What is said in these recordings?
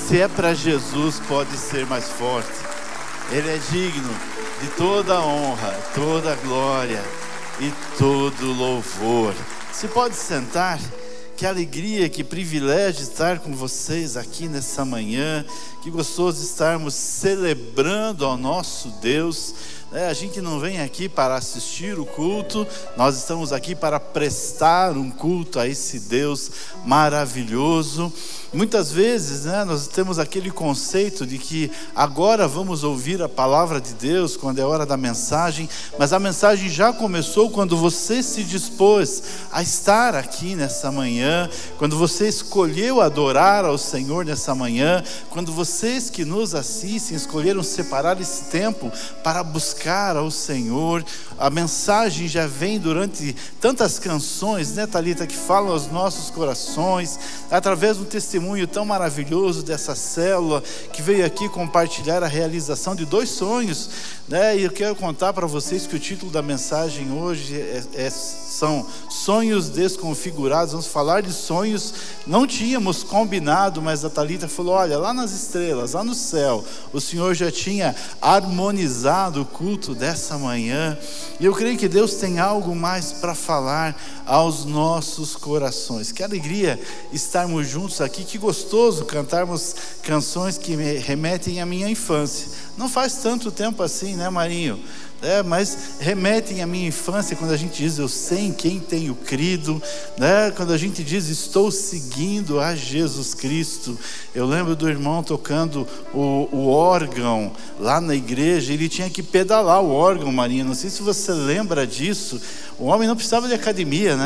Se é para Jesus, pode ser mais forte. Ele é digno de toda honra, toda glória e todo louvor. Se pode sentar. Que alegria, que privilégio estar com vocês aqui nessa manhã. Que gostoso estarmos celebrando ao nosso Deus. A gente não vem aqui para assistir o culto, nós estamos aqui para prestar um culto a esse Deus maravilhoso. Muitas vezes, nós temos aquele conceito de que agora vamos ouvir a palavra de Deus quando é hora da mensagem, mas a mensagem já começou quando você se dispôs a estar aqui nessa manhã, quando você escolheu adorar ao Senhor nessa manhã, quando vocês que nos assistem escolheram separar esse tempo para buscar ao Senhor. A mensagem já vem durante tantas canções, Thalita, que falam aos nossos corações, através do testemunho tão maravilhoso dessa célula que veio aqui compartilhar a realização de 2 sonhos, e eu quero contar para vocês que o título da mensagem hoje são Sonhos Desconfigurados. Vamos falar de sonhos. Não tínhamos combinado, mas a Thalita falou: olha, lá nas estrelas, lá no céu, o Senhor já tinha harmonizado o culto dessa manhã, e eu creio que Deus tem algo mais para falar aos nossos corações. Que alegria estarmos juntos aqui, que gostoso cantarmos canções que me remetem à minha infância. Não faz tanto tempo assim, Marinho? Mas remetem à minha infância, quando a gente diz eu sei em quem tenho crido, quando a gente diz estou seguindo a Jesus Cristo. Eu lembro do irmão tocando o órgão lá na igreja. Ele tinha que pedalar o órgão, Marinha, não sei se você lembra disso. O homem não precisava de academia,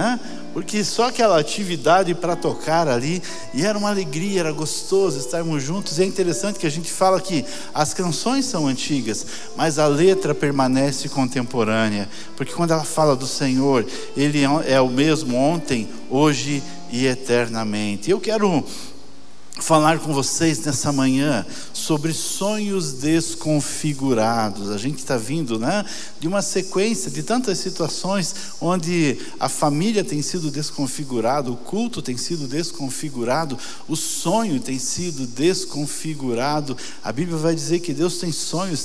porque só aquela atividade para tocar ali, e era uma alegria, era gostoso estarmos juntos. E é interessante que a gente fala que as canções são antigas, mas a letra permanece contemporânea, porque quando ela fala do Senhor, Ele é o mesmo ontem, hoje e eternamente. Eu quero falar com vocês nessa manhã sobre sonhos desconfigurados. A gente está vindo de uma sequência de tantas situações onde a família tem sido desconfigurada, o culto tem sido desconfigurado, o sonho tem sido desconfigurado. A Bíblia vai dizer que Deus tem sonhos,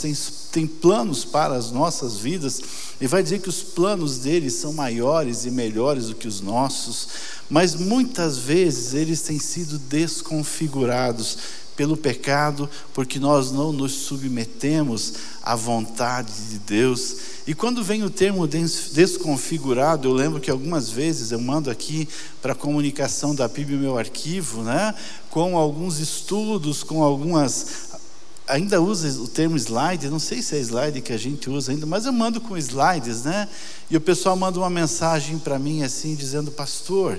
tem planos para as nossas vidas, e vai dizer que os planos dele são maiores e melhores do que os nossos, mas muitas vezes eles têm sido desconfigurados pelo pecado, porque nós não nos submetemos à vontade de Deus. E quando vem o termo desconfigurado, eu lembro que algumas vezes eu mando aqui para a comunicação da PIB o meu arquivo, com alguns estudos, com algumas... Ainda usa o termo slide, não sei se é slide que a gente usa ainda, mas eu mando com slides, E o pessoal manda uma mensagem para mim assim, dizendo: pastor,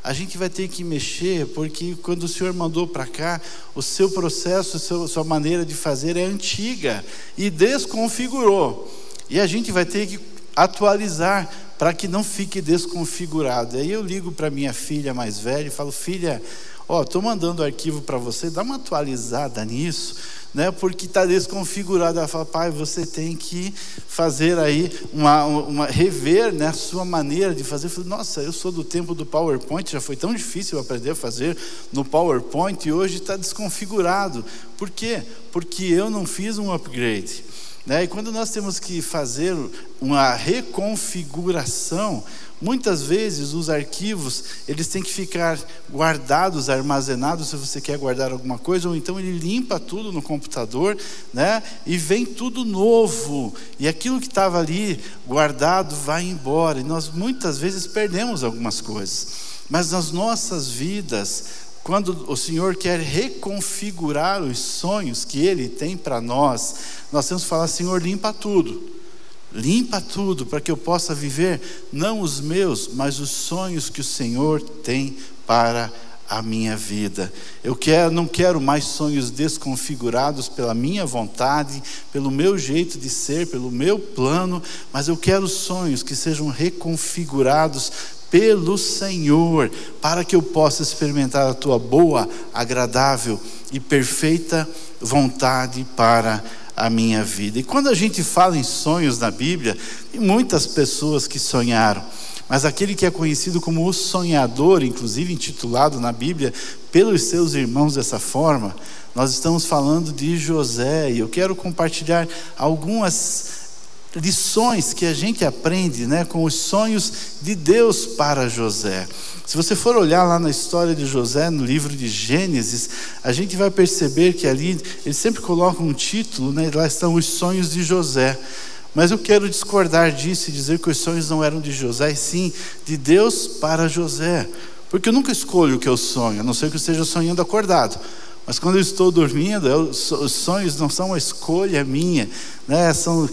a gente vai ter que mexer, porque quando o senhor mandou para cá, o seu processo, sua maneira de fazer é antiga e desconfigurou. E a gente vai ter que atualizar para que não fique desconfigurado. Aí eu ligo para minha filha mais velha e falo: filha, estou mandando o arquivo para você, dá uma atualizada nisso, porque está desconfigurado. Ela fala: pai, você tem que fazer aí rever a sua maneira de fazer. Eu falei: nossa, eu sou do tempo do PowerPoint, já foi tão difícil aprender a fazer no PowerPoint, e hoje está desconfigurado. Por quê? Porque eu não fiz um upgrade. E quando nós temos que fazer uma reconfiguração, muitas vezes os arquivos, eles têm que ficar guardados, armazenados, se você quer guardar alguma coisa, ou então ele limpa tudo no computador, e vem tudo novo, e aquilo que estava ali guardado vai embora, e nós muitas vezes perdemos algumas coisas. Mas nas nossas vidas, quando o Senhor quer reconfigurar os sonhos que Ele tem para nós, nós temos que falar: Senhor, limpa tudo, para que eu possa viver, não os meus, mas os sonhos que o Senhor tem para a minha vida. Não quero mais sonhos desconfigurados pela minha vontade, pelo meu jeito de ser, pelo meu plano, mas eu quero sonhos que sejam reconfigurados pelo Senhor, para que eu possa experimentar a tua boa, agradável e perfeita vontade para a minha vida. E quando a gente fala em sonhos na Bíblia, tem muitas pessoas que sonharam. mas aquele que é conhecido como o sonhador, inclusive intitulado na Bíblia pelos seus irmãos dessa forma, nós estamos falando de José. E eu quero compartilhar algumas lições que a gente aprende, com os sonhos de Deus para José. Se você for olhar lá na história de José, no livro de Gênesis, a gente vai perceber que ali, ele sempre coloca um título, lá estão os sonhos de José. Mas eu quero discordar disso e dizer que os sonhos não eram de José, e sim de Deus para José. Porque eu nunca escolho o que eu sonho, a não ser que eu esteja sonhando acordado. Mas quando eu estou dormindo, os sonhos não são uma escolha minha, são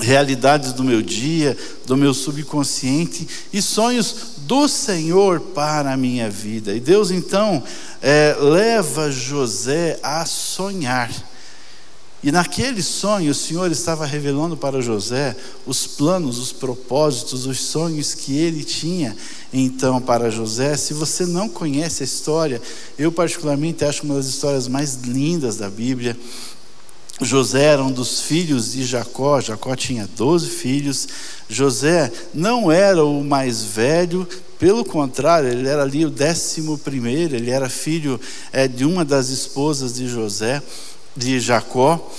realidades do meu dia, do meu subconsciente, e sonhos do Senhor para a minha vida. E Deus então leva José a sonhar. E naquele sonho o Senhor estava revelando para José os planos, os propósitos, os sonhos que ele tinha então para José. Se você não conhece a história, eu particularmente acho uma das histórias mais lindas da Bíblia. José era um dos filhos de Jacó. Jacó tinha 12 filhos. José não era o mais velho, pelo contrário, ele era ali o 11º, ele era filho de uma das esposas de Jacó.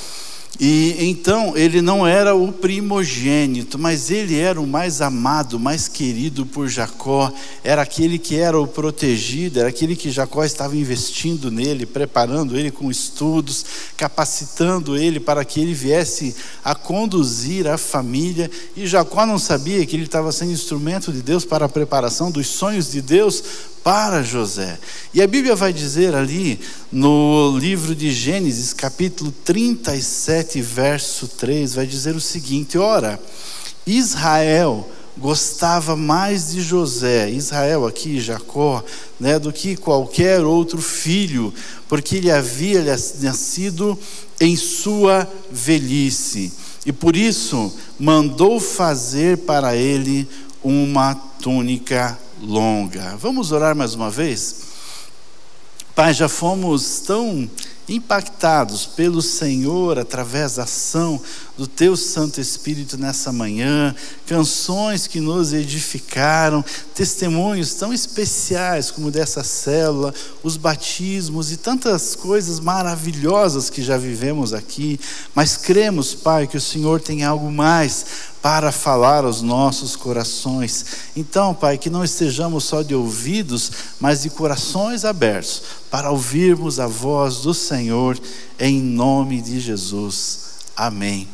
E então ele não era o primogênito, mas ele era o mais amado, mais querido por Jacó. Era aquele que era o protegido, era aquele que Jacó estava investindo nele, preparando ele com estudos, capacitando ele para que ele viesse a conduzir a família. E Jacó não sabia que ele estava sendo instrumento de Deus para a preparação dos sonhos de Deus para José. E a Bíblia vai dizer ali no livro de Gênesis, capítulo 37, verso 3, vai dizer o seguinte: ora, Israel gostava mais de José, Israel aqui, Jacó, do que qualquer outro filho, porque ele havia nascido em sua velhice, e por isso mandou fazer para ele uma túnica longa. Vamos orar mais uma vez? Pai, já fomos tão impactados pelo Senhor através da ação do Teu Santo Espírito nessa manhã, canções que nos edificaram, testemunhos tão especiais como dessa célula, os batismos e tantas coisas maravilhosas que já vivemos aqui. Mas cremos, Pai, que o Senhor tem algo mais para falar aos nossos corações. Então, Pai, que não estejamos só de ouvidos, mas de corações abertos, para ouvirmos a voz do Senhor, em nome de Jesus. Amém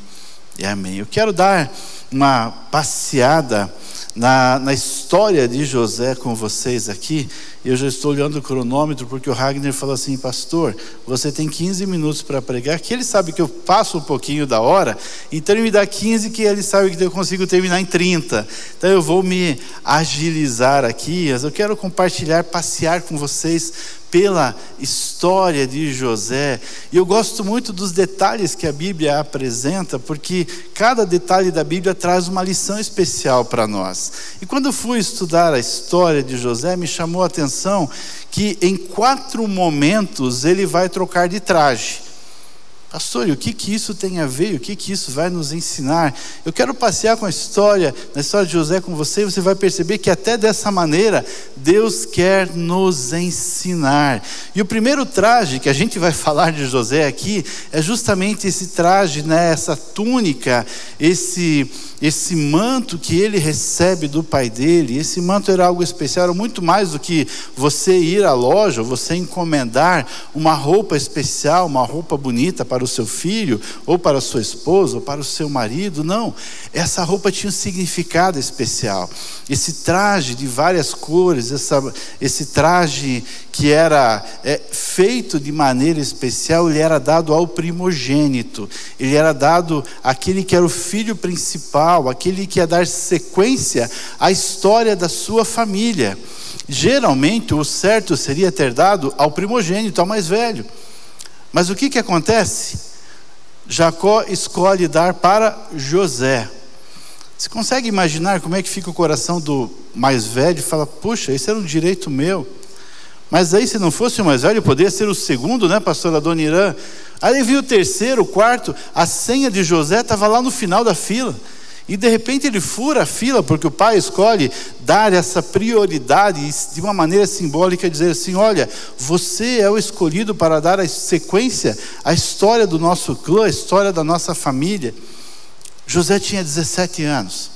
e amém. Eu quero dar uma passeada na história de José com vocês aqui. Eu já estou olhando o cronômetro, porque o Ragner falou assim: pastor, você tem 15 minutos para pregar, que ele sabe que eu passo um pouquinho da hora, então ele me dá 15, que ele sabe que eu consigo terminar em 30, então eu vou me agilizar aqui. Mas eu quero compartilhar, passear com vocês pela história de José. E eu gosto muito dos detalhes que a Bíblia apresenta, porque cada detalhe da Bíblia traz uma lição especial para nós. E quando eu fui estudar a história de José, me chamou a atenção que em 4 momentos ele vai trocar de traje. Pastor, e o que isso tem a ver? O que isso vai nos ensinar? Eu quero passear com na história de José com você, e você vai perceber que até dessa maneira Deus quer nos ensinar. E o primeiro traje que a gente vai falar de José aqui é justamente esse traje, essa túnica, esse manto que ele recebe do pai dele. Esse manto era algo especial, era muito mais do que você ir à loja, você encomendar uma roupa especial, uma roupa bonita para o seu filho, ou para a sua esposa, ou para o seu marido. Não, essa roupa tinha um significado especial. Esse traje de várias cores, esse traje que era feito de maneira especial, ele era dado ao primogênito, ele era dado àquele que era o filho principal, aquele que ia dar sequência à história da sua família. Geralmente o certo seria ter dado ao primogênito, ao mais velho. Mas o que acontece? Jacó escolhe dar para José. Você consegue imaginar como é que fica o coração do mais velho? Fala: puxa, esse era um direito meu. Mas aí, se não fosse o mais velho, poderia ser o segundo, pastora Dona Irã? Aí viu o terceiro, o quarto, a senha de José estava lá no final da fila. E de repente ele fura a fila, porque o pai escolhe dar essa prioridade de uma maneira simbólica, dizer assim: olha, você é o escolhido para dar a sequência, a história do nosso clã, a história da nossa família. José tinha 17 anos.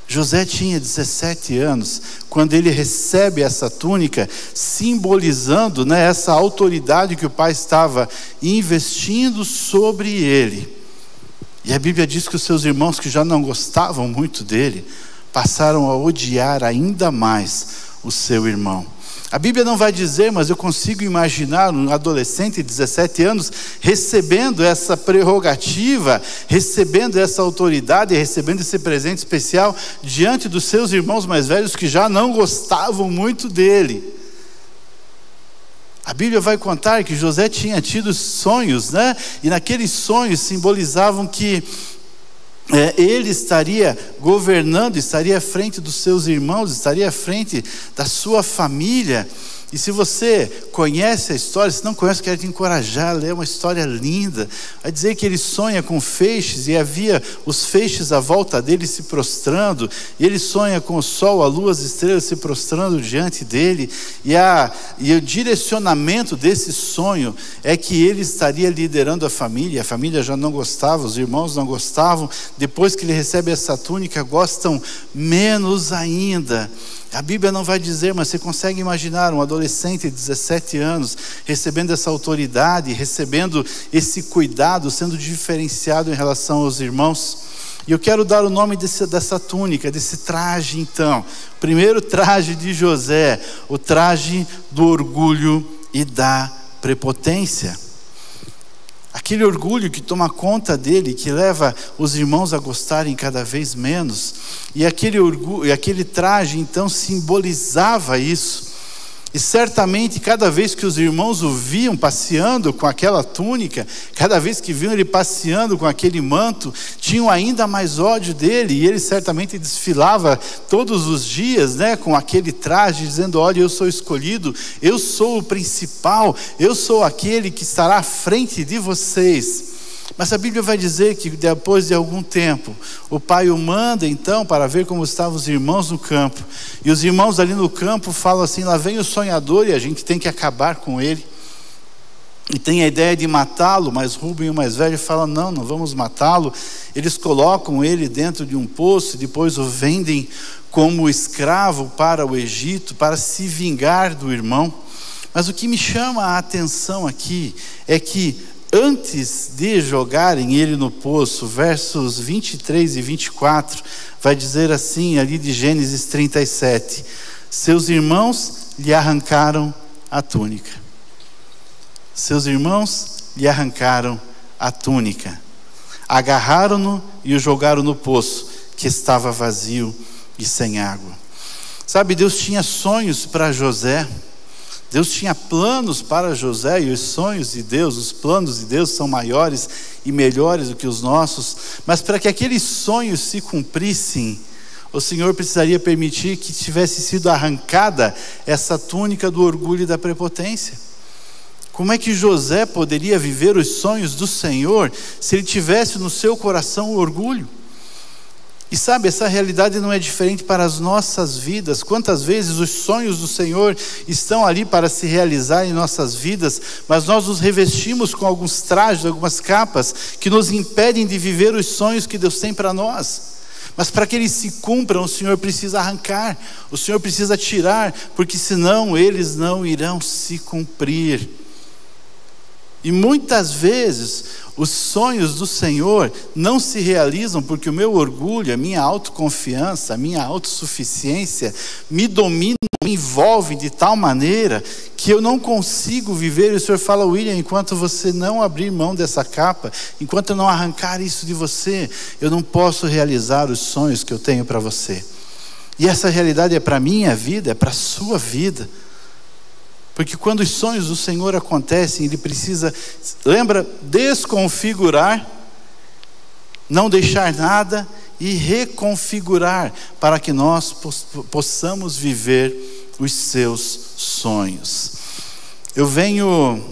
José tinha 17 anos quando ele recebe essa túnica, simbolizando, né, essa autoridade que o pai estava investindo sobre ele. E a Bíblia diz que os seus irmãos, que já não gostavam muito dele, passaram a odiar ainda mais o seu irmão. A Bíblia não vai dizer, mas eu consigo imaginar um adolescente de 17 anos recebendo essa prerrogativa, recebendo essa autoridade, recebendo esse presente especial diante dos seus irmãos mais velhos, que já não gostavam muito dele. A Bíblia vai contar que José tinha tido sonhos, né? E naqueles sonhos simbolizavam que ele estaria governando, estaria à frente dos seus irmãos, estaria à frente da sua família. E se você conhece a história, se não conhece, eu quero te encorajar a ler, uma história linda. Vai dizer que ele sonha com feixes, e havia os feixes à volta dele se prostrando, e ele sonha com o sol, a lua, as estrelas se prostrando diante dele, e o direcionamento desse sonho é que ele estaria liderando a família já não gostava, os irmãos não gostavam. Depois que ele recebe essa túnica, gostam menos ainda. A Bíblia não vai dizer, mas você consegue imaginar um adolescente de 17 anos recebendo essa autoridade, recebendo esse cuidado, sendo diferenciado em relação aos irmãos. E eu quero dar o nome dessa túnica, desse traje então. Primeiro traje de José, o traje do orgulho e da prepotência. Aquele orgulho que toma conta dele, que leva os irmãos a gostarem cada vez menos. E aquele orgulho, aquele traje então simbolizava isso. E certamente cada vez que os irmãos o viam passeando com aquela túnica, cada vez que viam ele passeando com aquele manto, tinham ainda mais ódio dele. E ele certamente desfilava todos os dias, né, com aquele traje, dizendo: olha, eu sou escolhido, eu sou o principal, eu sou aquele que estará à frente de vocês. Mas a Bíblia vai dizer que depois de algum tempo, o pai o manda então para ver como estavam os irmãos no campo. E os irmãos ali no campo falam assim: lá vem o sonhador e a gente tem que acabar com ele. E tem a ideia de matá-lo, mas Rúben, o mais velho, fala: não vamos matá-lo. Eles colocam ele dentro de um poço e depois o vendem como escravo para o Egito, para se vingar do irmão. Mas o que me chama a atenção aqui é que antes de jogarem ele no poço, versos 23 e 24, vai dizer assim, ali de Gênesis 37, seus irmãos lhe arrancaram a túnica. Seus irmãos lhe arrancaram a túnica. Agarraram-no e o jogaram no poço, que estava vazio e sem água. Sabe, Deus tinha sonhos para José. Deus tinha planos para José, e os sonhos de Deus, os planos de Deus são maiores e melhores do que os nossos. Mas para que aqueles sonhos se cumprissem, o Senhor precisaria permitir que tivesse sido arrancada essa túnica do orgulho e da prepotência. Como é que José poderia viver os sonhos do Senhor se ele tivesse no seu coração o orgulho? E sabe, essa realidade não é diferente para as nossas vidas. Quantas vezes os sonhos do Senhor estão ali para se realizar em nossas vidas, mas nós nos revestimos com alguns trajes, algumas capas, que nos impedem de viver os sonhos que Deus tem para nós. Mas para que eles se cumpram, o Senhor precisa arrancar, o Senhor precisa tirar, porque senão eles não irão se cumprir. E muitas vezes os sonhos do Senhor não se realizam porque o meu orgulho, a minha autoconfiança, a minha autossuficiência me dominam, me envolvem de tal maneira que eu não consigo viver. E o Senhor fala: William, enquanto você não abrir mão dessa capa, enquanto eu não arrancar isso de você, eu não posso realizar os sonhos que eu tenho para você. E essa realidade é para a minha vida, é para a sua vida. Porque quando os sonhos do Senhor acontecem, Ele precisa, lembra, desconfigurar, não deixar nada e reconfigurar para que nós possamos viver os seus sonhos. Eu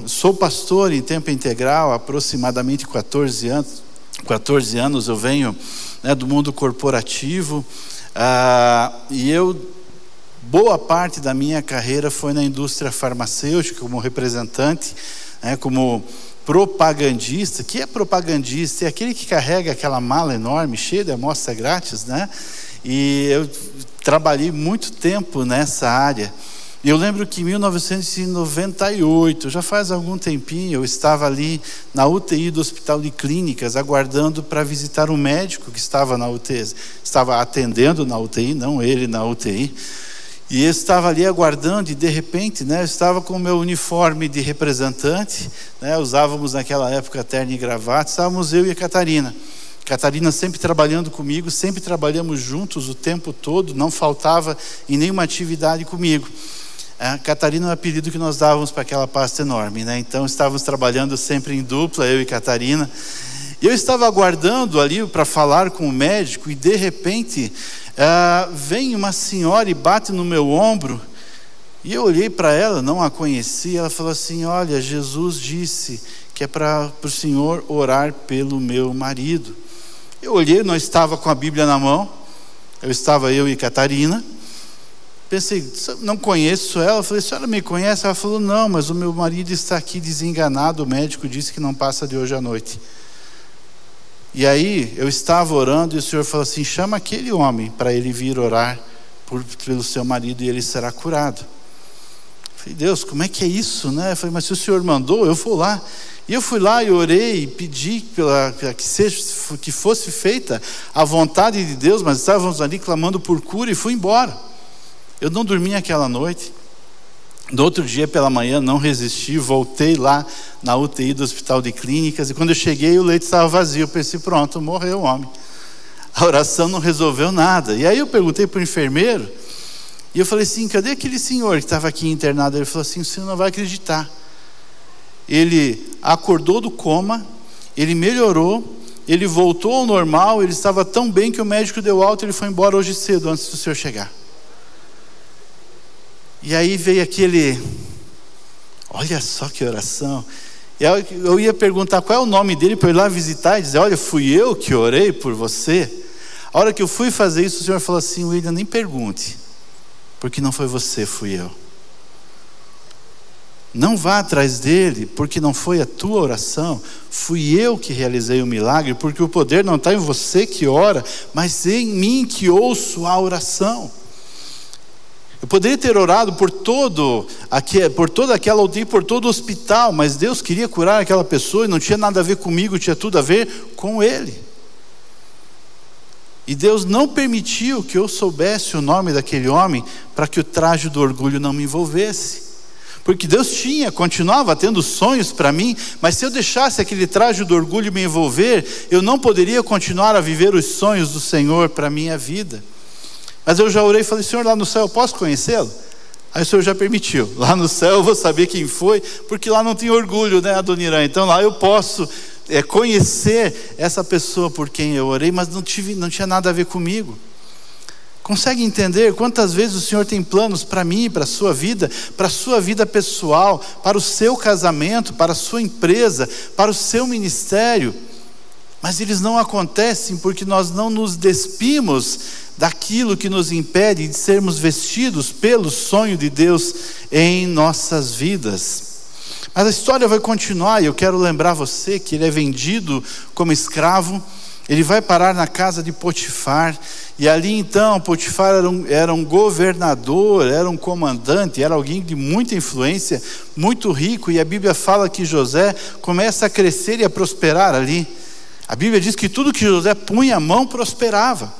sou pastor em tempo integral há aproximadamente 14 anos. Eu venho né, do mundo corporativo, e boa parte da minha carreira foi na indústria farmacêutica, como representante, né, como propagandista. Que é propagandista? É aquele que carrega aquela mala enorme, cheia de amostra grátis, né? E eu trabalhei muito tempo nessa área. Eu lembro que em 1998, já faz algum tempinho, eu estava ali na UTI do Hospital de Clínicas, aguardando para visitar um médico que estava na UTI, estava atendendo na UTI, não ele na UTI. E eu estava ali aguardando, e de repente, né, eu estava com o meu uniforme de representante, né, usávamos naquela época terno e gravata, estávamos eu e a Catarina. Catarina sempre trabalhando comigo, sempre trabalhamos juntos o tempo todo, não faltava em nenhuma atividade comigo. A Catarina é o apelido que nós dávamos para aquela pasta enorme, né? Então estávamos trabalhando sempre em dupla, eu e Catarina. E eu estava aguardando ali para falar com o médico, e de repente vem uma senhora e bate no meu ombro. E eu olhei para ela, não a conhecia. Ela falou assim: olha, Jesus disse que é para o senhor orar pelo meu marido. Eu olhei, não estava com a Bíblia na mão, eu e Catarina. Pensei, não conheço ela. Eu falei: a senhora me conhece? Ela falou: não, mas o meu marido está aqui desenganado, o médico disse que não passa de hoje à noite. E aí eu estava orando e o Senhor falou assim: chama aquele homem para ele vir orar pelo seu marido e ele será curado. Eu falei: Deus, como é que é isso, né? Eu falei: mas se o Senhor mandou, eu vou lá. E eu fui lá e orei e pedi que fosse feita a vontade de Deus, mas estávamos ali clamando por cura, e fui embora. Eu não dormi aquela noite. No outro dia pela manhã não resisti, voltei lá na UTI do Hospital de Clínicas, e quando eu cheguei o leito estava vazio. Eu pensei: pronto, morreu o homem. A oração não resolveu nada. E aí eu perguntei para o enfermeiro, e eu falei assim: cadê aquele senhor que estava aqui internado? Ele falou assim: o senhor não vai acreditar. Ele acordou do coma, ele melhorou, ele voltou ao normal, ele estava tão bem que o médico deu alta, ele foi embora hoje cedo, antes do senhor chegar. E aí veio aquele, olha só que oração. Eu ia perguntar qual é o nome dele para eu ir lá visitar e dizer: olha, fui eu que orei por você. A hora que eu fui fazer isso, o Senhor falou assim: William, nem pergunte, porque não foi você, fui eu. Não vá atrás dele, porque não foi a tua oração, fui eu que realizei o milagre, porque o poder não está em você que ora, mas em mim que ouço a oração. Eu poderia ter orado por toda aquela UTI, por todo o hospital, mas Deus queria curar aquela pessoa e não tinha nada a ver comigo, tinha tudo a ver com Ele. E Deus não permitiu que eu soubesse o nome daquele homem para que o traje do orgulho não me envolvesse. Porque Deus continuava tendo sonhos para mim, mas se eu deixasse aquele traje do orgulho me envolver, eu não poderia continuar a viver os sonhos do Senhor para a minha vida. Mas eu já orei e falei: Senhor, lá no céu eu posso conhecê-lo? Aí o Senhor já permitiu. Lá no céu eu vou saber quem foi, porque lá não tem orgulho, né, Adoniran? Então lá eu posso conhecer essa pessoa por quem eu orei, mas não tinha nada a ver comigo. Consegue entender quantas vezes o Senhor tem planos para mim, para a sua vida pessoal, para o seu casamento, para a sua empresa, para o seu ministério, mas eles não acontecem porque nós não nos despimos daquilo que nos impede de sermos vestidos pelo sonho de Deus em nossas vidas. Mas a história vai continuar, e eu quero lembrar você que ele é vendido como escravo. Ele vai parar na casa de Potifar, e ali então Potifar era um governador, era um comandante, era alguém de muita influência, muito rico, e a Bíblia fala que José começa a crescer e a prosperar ali. A Bíblia diz que tudo que José punha a mão prosperava.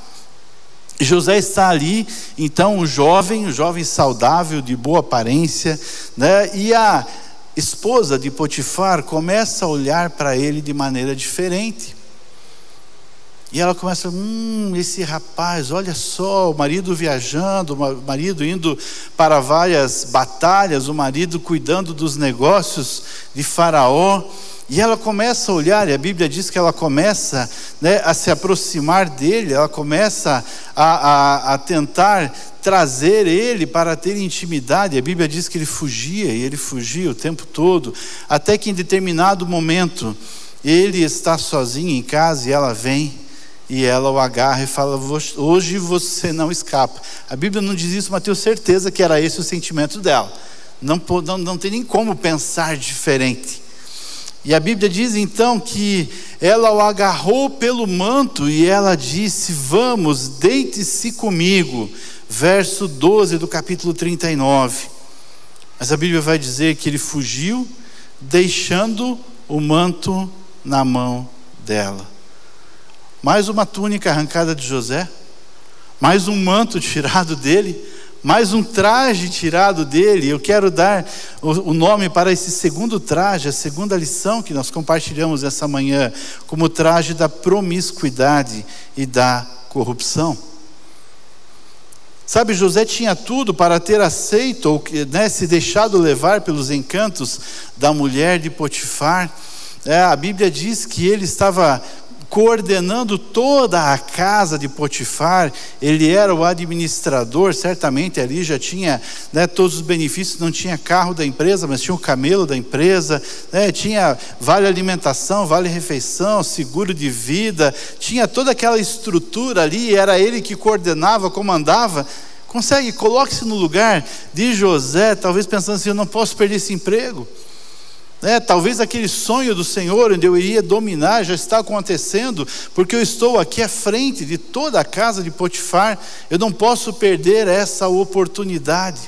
E José está ali, então um jovem saudável, de boa aparência, né? E a esposa de Potifar começa a olhar para ele de maneira diferente. E ela começa: esse rapaz, olha só, o marido viajando, o marido indo para várias batalhas, o marido cuidando dos negócios de Faraó. E ela começa a olhar, e a Bíblia diz que ela começa, né, a se aproximar dele, ela começa a tentar trazer ele para ter intimidade. A Bíblia diz que ele fugia, e ele fugia o tempo todo, até que em determinado momento, ele está sozinho em casa e ela vem. e ela o agarra e fala: hoje você não escapa. A Bíblia não diz isso, mas tenho certeza que era esse o sentimento dela. Não tem nem como pensar diferente. E a Bíblia diz então que ela o agarrou pelo manto e ela disse: vamos, deite-se comigo. Verso 12 do capítulo 39. Mas a Bíblia vai dizer que ele fugiu, deixando o manto na mão dela. Mais uma túnica arrancada de José, mais um manto tirado dele, mais um traje tirado dele. Eu quero dar o nome para esse segundo traje, a segunda lição que nós compartilhamos essa manhã, como o traje da promiscuidade e da corrupção. Sabe, José tinha tudo para ter aceito, ou se deixado levar pelos encantos da mulher de Potifar. A Bíblia diz que ele estava coordenando toda a casa de Potifar. Ele era o administrador, certamente ali já tinha todos os benefícios. Não tinha carro da empresa, mas tinha o camelo da empresa, tinha vale alimentação, vale refeição, seguro de vida, tinha toda aquela estrutura ali. Era ele que coordenava, comandava. Coloque-se no lugar de José, talvez pensando assim: eu não posso perder esse emprego. Talvez aquele sonho do Senhor, onde eu iria dominar, já está acontecendo, porque eu estou aqui à frente de toda a casa de Potifar. Eu não posso perder essa oportunidade.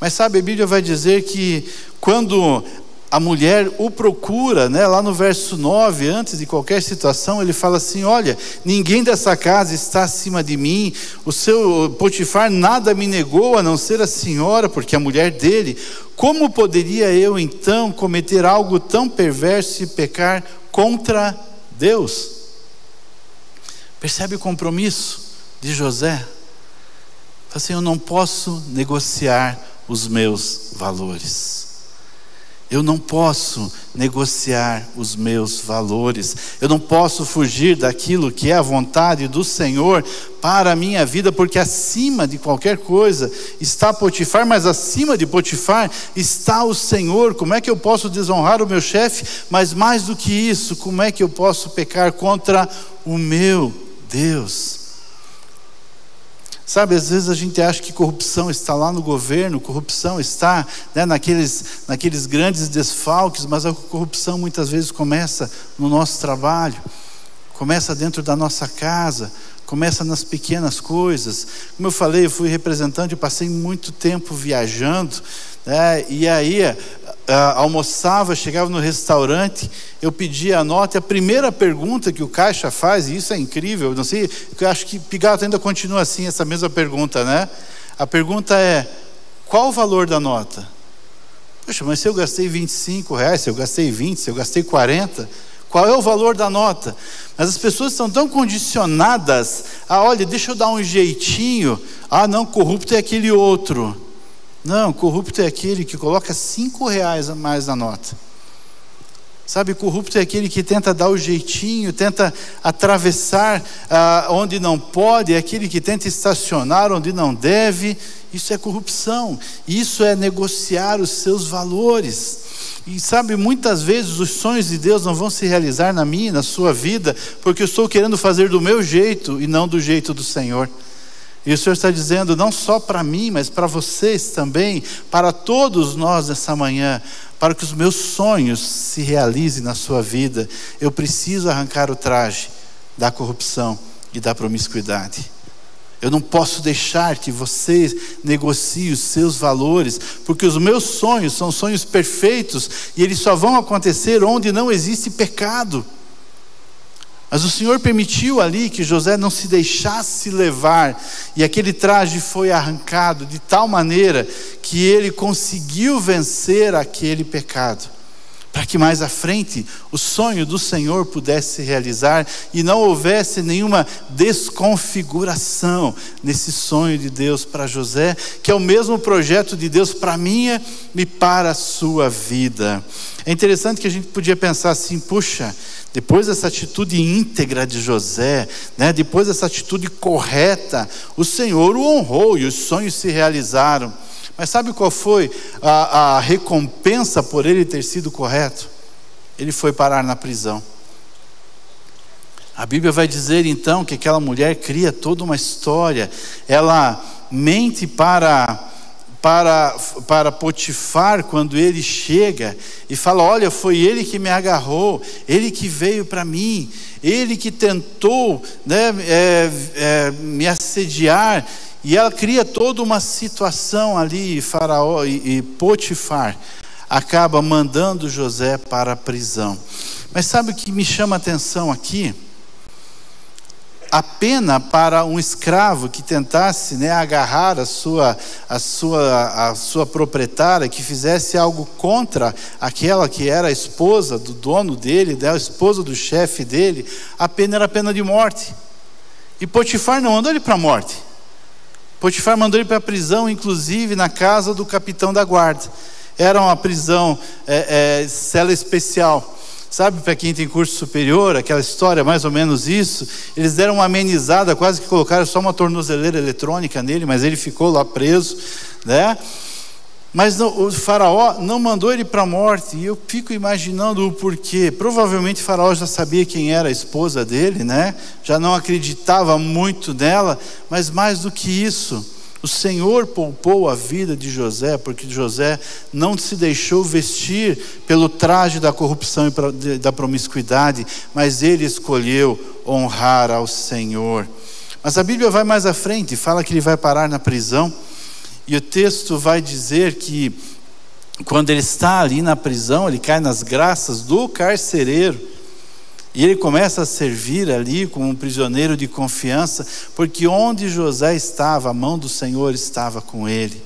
Mas sabe, a Bíblia vai dizer que quando a mulher o procura, lá no verso 9, antes de qualquer situação, ele fala assim: olha, ninguém dessa casa está acima de mim, o seu Potifar nada me negou a não ser a senhora, porque a mulher dele. Como poderia eu então cometer algo tão perverso e pecar contra Deus? Percebe o compromisso de José? Assim: eu não posso negociar os meus valores. Eu não posso negociar os meus valores. Eu não posso fugir daquilo que é a vontade do Senhor para a minha vida, porque acima de qualquer coisa está Potifar, mas acima de Potifar está o Senhor. Como é que eu posso desonrar o meu chefe? Mas mais do que isso, como é que eu posso pecar contra o meu Deus? Sabe, às vezes a gente acha que corrupção está lá no governo, corrupção está naqueles grandes desfalques, mas a corrupção muitas vezes começa no nosso trabalho, começa dentro da nossa casa, começa nas pequenas coisas. Como eu falei, eu fui representante, eu passei muito tempo viajando, e aí almoçava, chegava no restaurante, eu pedia a nota, e a primeira pergunta que o caixa faz, e isso é incrível, não sei, eu acho que Pigato ainda continua assim, essa mesma pergunta, a pergunta é: qual o valor da nota? Poxa, mas se eu gastei R$25, se eu gastei 20, se eu gastei 40, qual é o valor da nota? Mas as pessoas estão tão condicionadas a: olha, deixa eu dar um jeitinho, não, corrupto é aquele outro. Não, corrupto é aquele que coloca R$5 a mais na nota. Sabe, corrupto é aquele que tenta dar o jeitinho, tenta atravessar onde não pode, é aquele que tenta estacionar onde não deve. Isso é corrupção, isso é negociar os seus valores. E sabe, muitas vezes os sonhos de Deus não vão se realizar na minha e na sua vida, porque eu estou querendo fazer do meu jeito e não do jeito do Senhor. E o Senhor está dizendo, não só para mim, mas para vocês também, para todos nós nessa manhã, para que os meus sonhos se realizem na sua vida, eu preciso arrancar o traje da corrupção e da promiscuidade. Eu não posso deixar que vocês negociem os seus valores, porque os meus sonhos são sonhos perfeitos e eles só vão acontecer onde não existe pecado. Mas o Senhor permitiu ali que José não se deixasse levar, e aquele traje foi arrancado de tal maneira que ele conseguiu vencer aquele pecado, para que mais à frente o sonho do Senhor pudesse se realizar e não houvesse nenhuma desconfiguração nesse sonho de Deus para José, que é o mesmo projeto de Deus para a minha e para a sua vida. É interessante que a gente podia pensar assim, puxa, depois dessa atitude íntegra de José, depois dessa atitude correta, o Senhor o honrou e os sonhos se realizaram. Mas sabe qual foi a recompensa por ele ter sido correto? Ele foi parar na prisão. A Bíblia vai dizer então que aquela mulher cria toda uma história. Ela mente para Potifar quando ele chega e fala: olha, foi ele que me agarrou, ele que veio para mim, ele que tentou, né, me assediar. E ela cria toda uma situação ali. Faraó e Potifar acaba mandando José para a prisão. Mas sabe o que me chama a atenção aqui? A pena para um escravo que tentasse, né, agarrar a sua proprietária, que fizesse algo contra aquela que era a esposa do dono dele, a esposa do chefe dele, a pena era a pena de morte. E Potifar não mandou ele para a morte. Potifar mandou ele para a prisão, inclusive na casa do capitão da guarda. Era uma prisão, cela especial. Sabe, para quem tem curso superior, aquela história, mais ou menos isso, eles deram uma amenizada, quase que colocaram só uma tornozeleira eletrônica nele, mas ele ficou lá preso, né? Mas o Faraó não mandou ele para a morte, e eu fico imaginando o porquê. Provavelmente o Faraó já sabia quem era a esposa dele, né? Já não acreditava muito nela, mas mais do que isso, o Senhor poupou a vida de José, porque José não se deixou vestir pelo traje da corrupção e da promiscuidade, mas ele escolheu honrar ao Senhor. Mas a Bíblia vai mais à frente, fala que ele vai parar na prisão, e o texto vai dizer que quando ele está ali na prisão, ele cai nas graças do carcereiro, e ele começa a servir ali como um prisioneiro de confiança, porque onde José estava, a mão do Senhor estava com ele,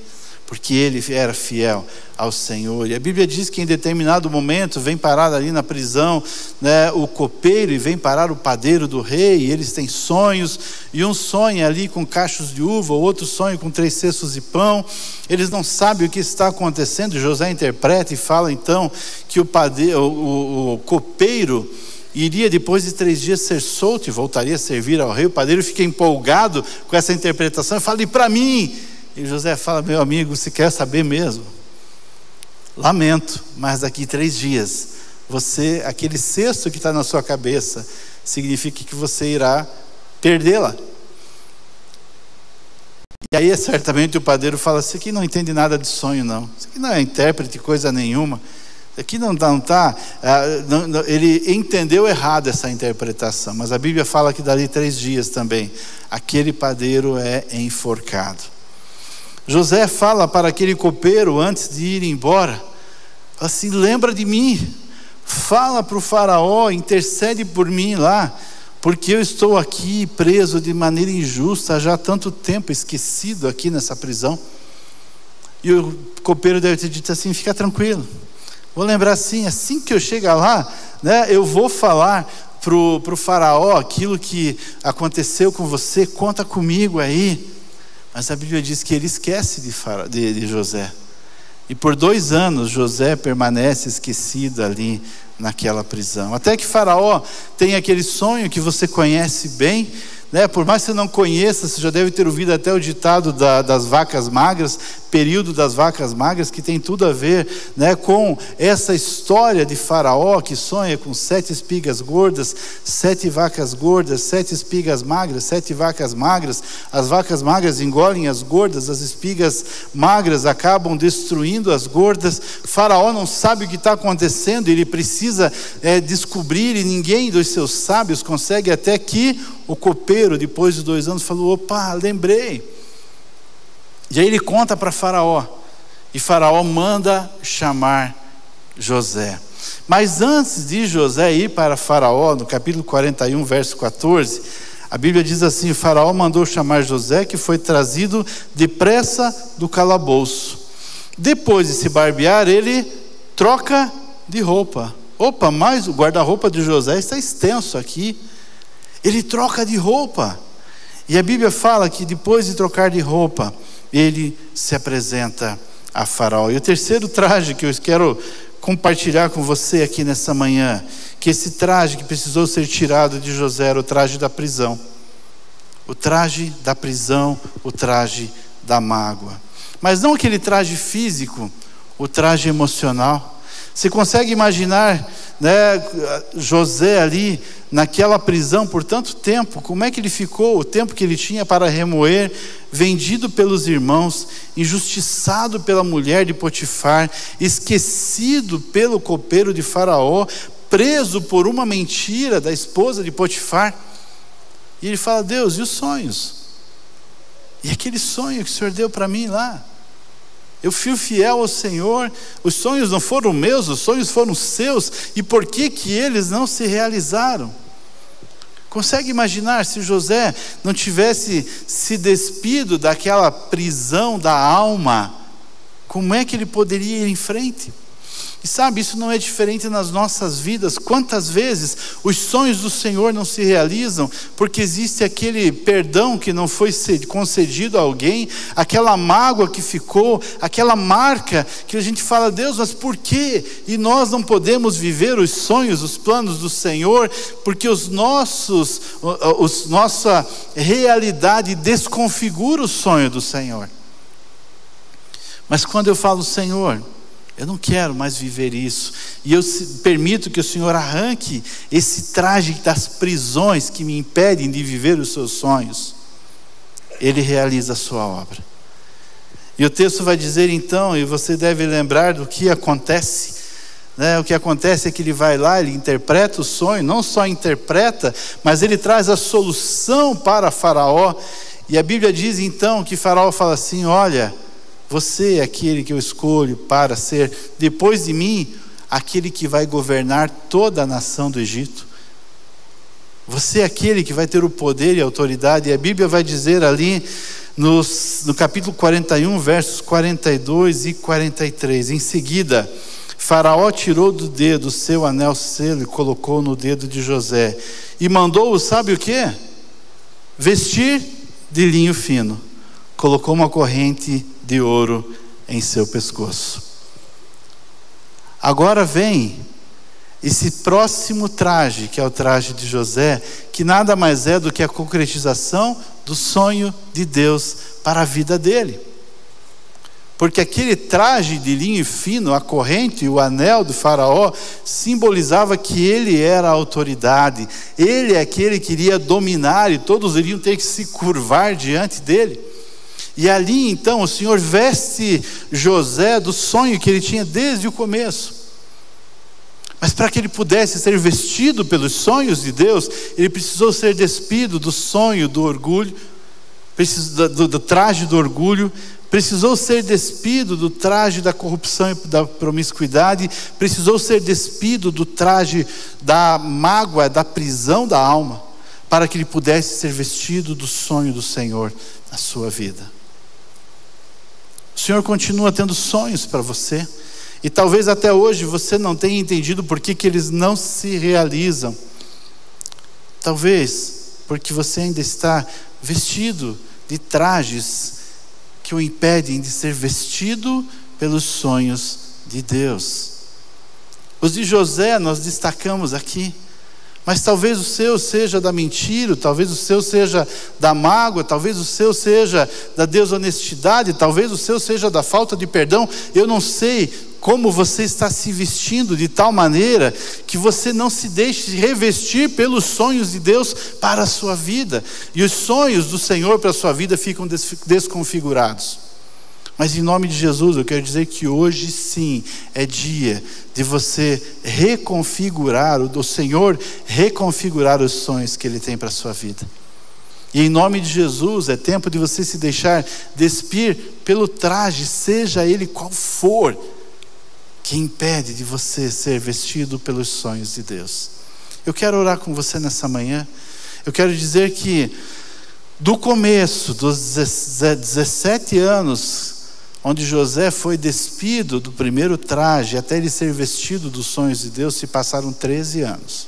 porque ele era fiel ao Senhor. E a Bíblia diz que em determinado momento vem parar ali na prisão, né, o copeiro, e vem parar o padeiro do rei, e eles têm sonhos, e um sonha ali com cachos de uva, o outro sonha com 3 cestos de pão. Eles não sabem o que está acontecendo. José interpreta e fala então que o copeiro iria depois de 3 dias ser solto e voltaria a servir ao rei. O padeiro fica empolgado com essa interpretação e fala: e para mim? E José fala: meu amigo, você quer saber mesmo? Lamento, mas daqui 3 dias, aquele cesto que está na sua cabeça, significa que você irá perdê-la. E aí certamente o padeiro fala: isso aqui não entende nada de sonho não, isso aqui não é intérprete coisa nenhuma. Aqui não está, ele entendeu errado essa interpretação, mas a Bíblia fala que dali 3 dias também, aquele padeiro é enforcado. José fala para aquele copeiro antes de ir embora, assim: lembra de mim, fala para o Faraó, intercede por mim lá, porque eu estou aqui preso de maneira injusta, já há tanto tempo, esquecido aqui nessa prisão. E o copeiro deve ter dito assim: fica tranquilo, vou lembrar assim que eu chegar lá, né, eu vou falar pro Faraó aquilo que aconteceu com você, conta comigo aí. Mas a Bíblia diz que ele esquece de José. E por 2 anos José permanece esquecido ali naquela prisão. Até que Faraó tem aquele sonho que você conhece bem, né? Por mais que você não conheça, você já deve ter ouvido até o ditado das vacas magras, período das vacas magras, que tem tudo a ver, né, com essa história de Faraó que sonha com 7 espigas gordas, 7 vacas gordas, 7 espigas magras, 7 vacas magras. As vacas magras engolem as gordas, as espigas magras acabam destruindo as gordas. Faraó não sabe o que está acontecendo, ele precisa descobrir, e ninguém dos seus sábios consegue, até que o copeiro, depois de 2 anos, falou: opa, lembrei. E aí ele conta para Faraó, e Faraó manda chamar José. Mas antes de José ir para Faraó, no capítulo 41, verso 14, a Bíblia diz assim: Faraó mandou chamar José, que foi trazido depressa do calabouço. Depois de se barbear, ele troca de roupa. Opa, mas o guarda-roupa de José está extenso aqui. Ele troca de roupa. E a Bíblia fala que depois de trocar de roupa, ele se apresenta a Faraó. E o terceiro traje que eu quero compartilhar com você aqui nessa manhã, que esse traje que precisou ser tirado de José era o traje da prisão. O traje da prisão, o traje da mágoa. Mas não aquele traje físico, o traje emocional. Você consegue imaginar, né, José ali naquela prisão por tanto tempo? Como é que ele ficou? O tempo que ele tinha para remoer, vendido pelos irmãos, injustiçado pela mulher de Potifar, esquecido pelo copeiro de Faraó, preso por uma mentira da esposa de Potifar. E ele fala: Deus, e os sonhos? E aquele sonho que o Senhor deu para mim lá? Eu fui fiel ao Senhor, os sonhos não foram meus, os sonhos foram seus, e por que que eles não se realizaram? Consegue imaginar se José não tivesse se despido daquela prisão da alma, como é que ele poderia ir em frente? E sabe, isso não é diferente nas nossas vidas. Quantas vezes os sonhos do Senhor não se realizam porque existe aquele perdão que não foi concedido a alguém, aquela mágoa que ficou, aquela marca que a gente fala: Deus, mas por quê? E nós não podemos viver os sonhos, os planos do Senhor, porque nossa realidade desconfigura o sonho do Senhor. Mas quando eu falo: Senhor, eu não quero mais viver isso, e eu permito que o Senhor arranque esse traje das prisões que me impedem de viver os seus sonhos, Ele realiza a sua obra. E o texto vai dizer então, e você deve lembrar do que acontece, né? O que acontece é que ele vai lá, ele interpreta o sonho, não só interpreta, mas ele traz a solução para Faraó. E a Bíblia diz então que Faraó fala assim: olha, você é aquele que eu escolho para ser, depois de mim, aquele que vai governar toda a nação do Egito. Você é aquele que vai ter o poder e a autoridade. E a Bíblia vai dizer ali, no capítulo 41, versos 42 e 43. Em seguida, Faraó tirou do dedo o seu anel selo e colocou no dedo de José. E mandou-o, sabe o quê? Vestir de linho fino. Colocou uma corrente de ouro em seu pescoço. Agora vem esse próximo traje, que é o traje de José, que nada mais é do que a concretização do sonho de Deus para a vida dele. Porque aquele traje de linho fino, a corrente e o anel do Faraó, simbolizava que ele era a autoridade, ele é aquele que iria dominar, e todos iriam ter que se curvar diante dele. E ali então o Senhor veste José do sonho que ele tinha desde o começo. Mas para que ele pudesse ser vestido pelos sonhos de Deus, ele precisou ser despido do sonho do orgulho, do traje do orgulho, precisou ser despido do traje da corrupção e da promiscuidade, precisou ser despido do traje da mágoa, da prisão da alma, para que ele pudesse ser vestido do sonho do Senhor na sua vida. O Senhor continua tendo sonhos para você, e talvez até hoje você não tenha entendido por que eles não se realizam. Talvez porque você ainda está vestido de trajes que o impedem de ser vestido pelos sonhos de Deus. Os de José nós destacamos aqui, mas talvez o seu seja da mentira, talvez o seu seja da mágoa, talvez o seu seja da desonestidade, talvez o seu seja da falta de perdão. Eu não sei como você está se vestindo de tal maneira que você não se deixe revestir pelos sonhos de Deus para a sua vida. E os sonhos do Senhor para a sua vida ficam desconfigurados. Mas em nome de Jesus eu quero dizer que hoje sim é dia de você reconfigurar, o Senhor reconfigurar os sonhos que Ele tem para a sua vida. E em nome de Jesus é tempo de você se deixar despir pelo traje, seja ele qual for, que impede de você ser vestido pelos sonhos de Deus. Eu quero orar com você nessa manhã. Eu quero dizer que do começo dos 17 anos onde José foi despido do primeiro traje até ele ser vestido dos sonhos de Deus, se passaram 13 anos.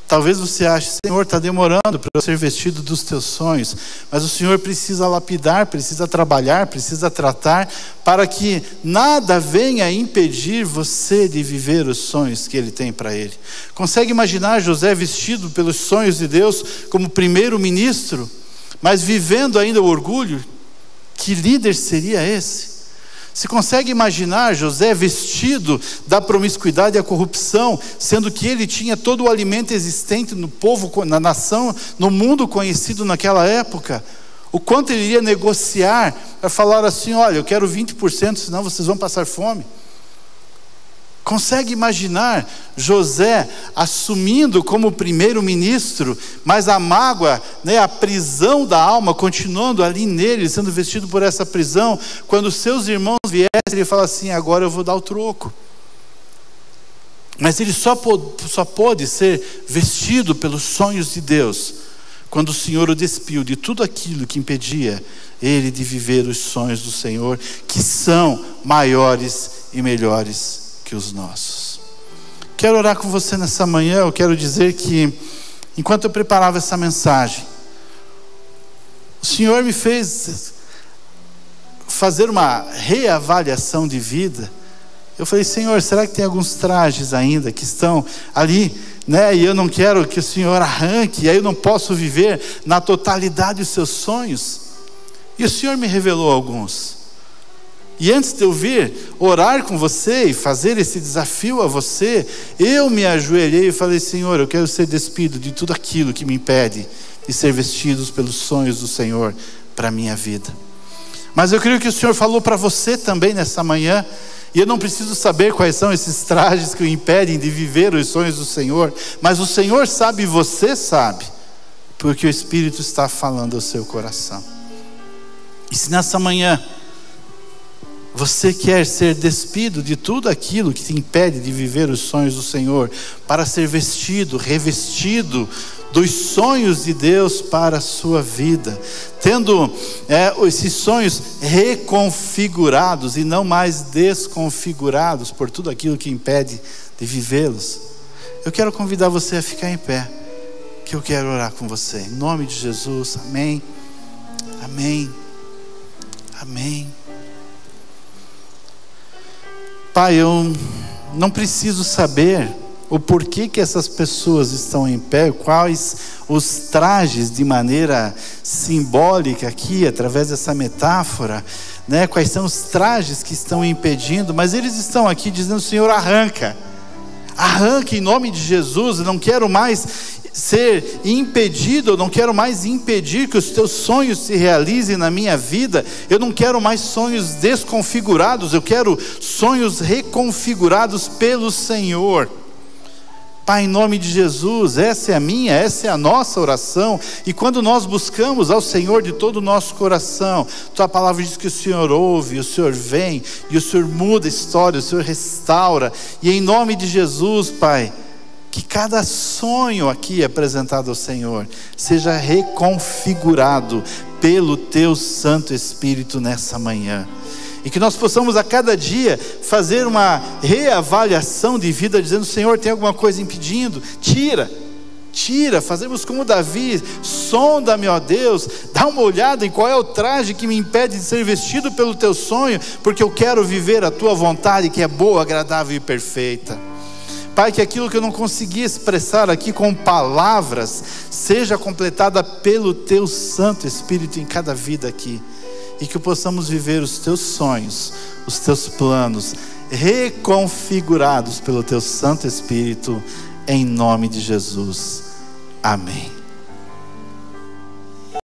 Talvez você ache: Senhor, está demorando para eu ser vestido dos teus sonhos. Mas o Senhor precisa lapidar, precisa trabalhar, precisa tratar, para que nada venha impedir você de viver os sonhos que Ele tem para Ele. Consegue imaginar José vestido pelos sonhos de Deus como primeiro-ministro, mas vivendo ainda o orgulho? Que líder seria esse? Você consegue imaginar José vestido da promiscuidade e a corrupção, sendo que ele tinha todo o alimento existente no povo, na nação, no mundo conhecido naquela época? O quanto ele iria negociar para falar assim: olha, eu quero 20%, senão vocês vão passar fome. Consegue imaginar José assumindo como primeiro-ministro, mas a mágoa, a prisão da alma continuando ali nele, sendo vestido por essa prisão? Quando seus irmãos viessem, ele fala assim: agora eu vou dar o troco. Mas ele só pôde ser vestido pelos sonhos de Deus quando o Senhor o despiu de tudo aquilo que impedia ele de viver os sonhos do Senhor, que são maiores e melhores que os nossos. Quero orar com você nessa manhã. Eu quero dizer que, enquanto eu preparava essa mensagem, o Senhor me fez fazer uma reavaliação de vida. Eu falei: Senhor, será que tem alguns trajes ainda que estão ali, e eu não quero que o Senhor arranque, e aí eu não posso viver na totalidade os seus sonhos? E o Senhor me revelou alguns. E antes de eu vir orar com você e fazer esse desafio a você, eu me ajoelhei e falei: Senhor, eu quero ser despido de tudo aquilo que me impede de ser vestidos pelos sonhos do Senhor para a minha vida. Mas eu creio que o Senhor falou para você também nessa manhã, e eu não preciso saber quais são esses trajes que o impedem de viver os sonhos do Senhor, mas o Senhor sabe e você sabe, porque o Espírito está falando ao seu coração. E se nessa manhã você quer ser despido de tudo aquilo que te impede de viver os sonhos do Senhor, para ser vestido, revestido dos sonhos de Deus para a sua vida, tendo esses sonhos reconfigurados e não mais desconfigurados por tudo aquilo que impede de vivê-los, eu quero convidar você a ficar em pé, que eu quero orar com você, em nome de Jesus. Amém, amém, amém. Pai, eu não preciso saber o porquê que essas pessoas estão em pé, quais os trajes de maneira simbólica aqui, através dessa metáfora, quais são os trajes que estão impedindo, mas eles estão aqui dizendo: Senhor, arranca em nome de Jesus. Eu não quero mais ser impedido, eu não quero mais impedir que os teus sonhos se realizem na minha vida. Eu não quero mais sonhos desconfigurados, eu quero sonhos reconfigurados pelo Senhor. Pai, em nome de Jesus, essa é a minha, essa é a nossa oração. E quando nós buscamos ao Senhor de todo o nosso coração, tua palavra diz que o Senhor ouve, o Senhor vem, e o Senhor muda a história, o Senhor restaura. E em nome de Jesus, Pai, que cada sonho aqui apresentado ao Senhor seja reconfigurado pelo teu Santo Espírito nessa manhã. E que nós possamos a cada dia fazer uma reavaliação de vida, dizendo: Senhor, tem alguma coisa impedindo? Tira, fazemos como Davi: sonda-me, ó Deus, dá uma olhada em qual é o traje que me impede de ser vestido pelo teu sonho, porque eu quero viver a tua vontade, que é boa, agradável e perfeita. Pai, que aquilo que eu não consegui expressar aqui com palavras, seja completada pelo teu Santo Espírito em cada vida aqui. E que possamos viver os teus sonhos, os teus planos, reconfigurados pelo teu Santo Espírito, em nome de Jesus. Amém.